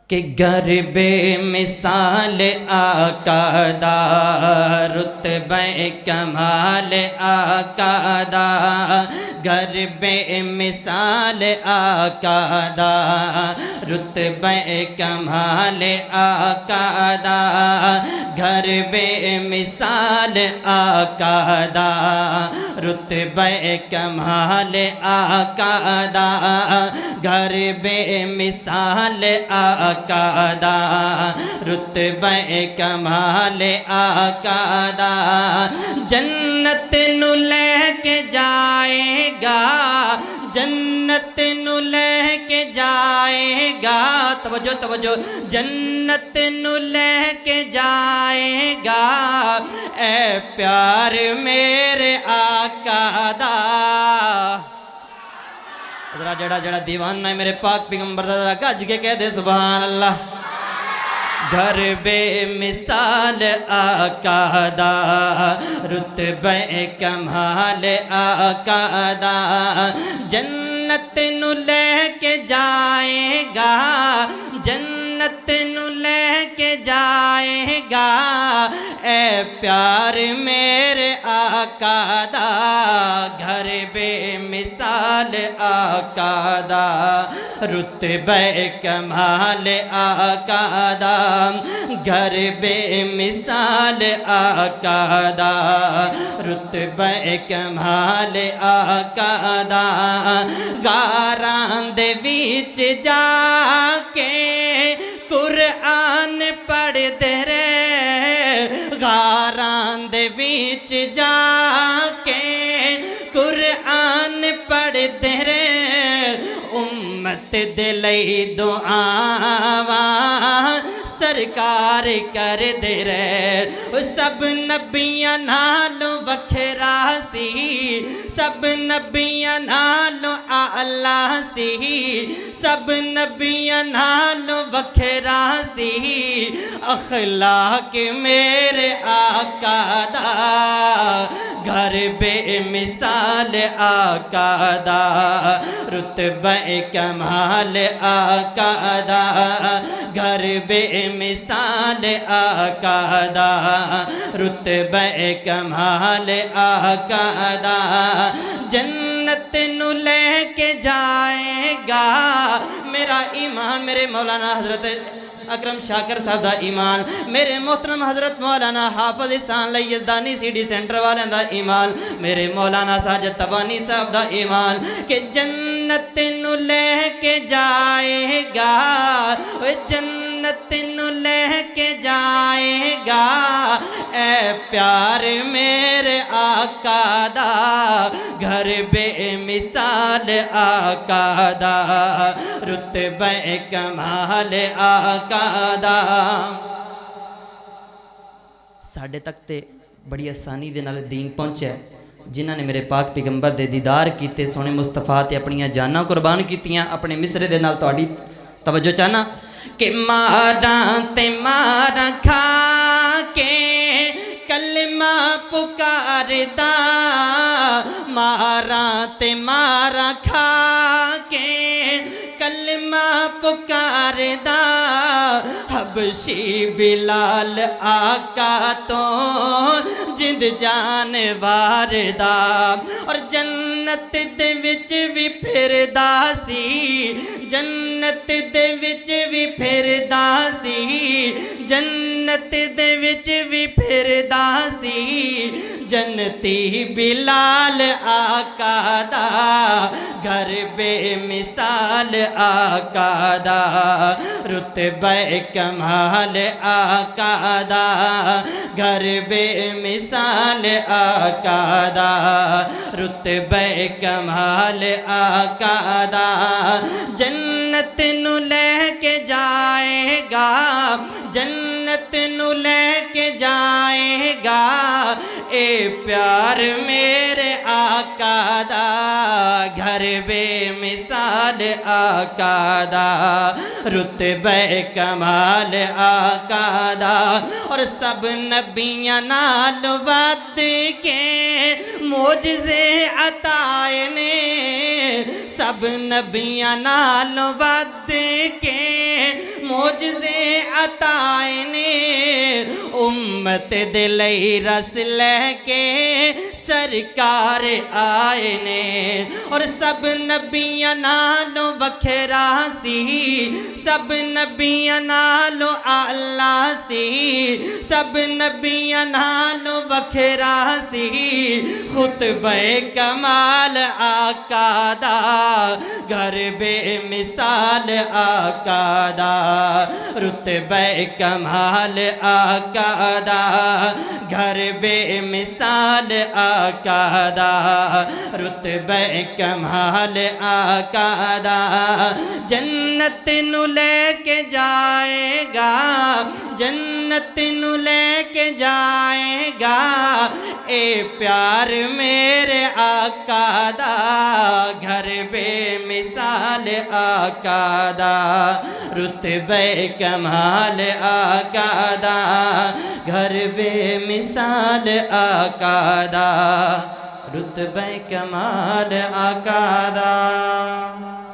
کہ گر بے مثال آقا دا رتبہ کمال آقا دا گر بے مثال آقا دا رتبہ کمال آقا دا گر بے مثال آقا دا رتبہ کمال آقا دا گر بے مثال آقا دا رتبہ کمال آقا دا جنت نو لے کے جائے گا جنت نو لے کے جائے گا توجہ توجہ جنت نو لے کے جائے گا اے پیار میرے آقا دا ذرا جڑا دیوانہ ہے میرے پاک پیغمبر ذرا گج کے کہہ دے سبحان اللہ گر بے مثال آقا دا رتبہ کمال آقا دا جنت نو لے کے جائے گا جنت نو لے کے جائے گا اے پیار میرے آقا دا گھر بے مثال آقا دا رتبہ کمال آقا دا گھر بے مثال آقا دا رتبہ کمال آقا دا غاراں دے وچ جا کے قرآن پڑھ دے رے غاراں دے وچ جا کے قرآن پڑھ دے رے امت دے لئی دعاواں سرکار کر دے رے سب نبیاں نالوں وکھرا سی سب نبیاں نالوں اعلیٰ سی سب نبیاں نالوں وکھرا سی اخلاق میرے آقا دا گھر بے مثال آقا دا رتبہ کمال آقا دا گھر بے مثال آقا دا رتبہ کمال آقا دا جنت نو لے کے جائے گا میرا ایمان میرے مولانا حضرت اکرم شاکر صاحب دا ایمان میرے محترم حضرت مولانا حافظ احسان علی یزدانی سی ڈی سینٹر والے دا ایمان میرے مولانا ساجد تبانی صاحب دا ایمان کہ جنت نو لے کے جائے گا جنت نو لے کے جائے گا اے پیار میرے آقا دا گھر بے مثال آقا دا رتبہ کمال آقا دا ساڑھے تک تے بڑی آسانی دے نال دین پہنچے جنہاں نے میرے پاک پیغمبر دے دیدار کیتے سونے مصطفیٰ تے اپنیاں جاناں قربان کیتیاں اپنے مصرے دے نال تہاڈی توجہ چاہنا کہ ماراں تے ماراں کھا کے کلمہ پکاردا ماراں تے ماراں کھا کے کلمہ پکاردا حبشی بلال آقا تو جند جان واردا اور جنت دے وچ بھی پھردا سی جنت دے وچ بھی پھردا سی جنت دے وچ بھی پھردا سی جنتی بلال آقا دا گھر بے مثال آقا دا رتبہ کمال آقا دا گھر بے مثال آقا دا رتبہ کمال آقا دا جنت نو لے کے جائے گا جنت نو لے کے جائے گا اے پیار میرے آقا دا گھر بے مثال آقا دا رتبہ کمال آقا دا اور سب نبیاں نال ود کے معجزے عطائے نے سب نبیاں نال ود کے موجزے عطائے نے امت دے لئی رس لے کے سرکار آئے نے اور سب نبیاں نالوں وکھرا سی سب نبیاں نالوں اعلیٰ سی سب نبیاں نالوں وکھرا سی خطبہ کمال آقا دا گھر بے مثال آقا دا رتبہ کمال آقا دا گھر بے مثال آقا دا رتبہ کمال آقا دا جنت نو لے کے جائے گا جنت نو لے کے جائے گا اے پیار میرے آقا دا گھر بے مثال آقا دا رتبہ کمال آقا دا گھر بے مثال آقا دا رتبہ کمال آقا دا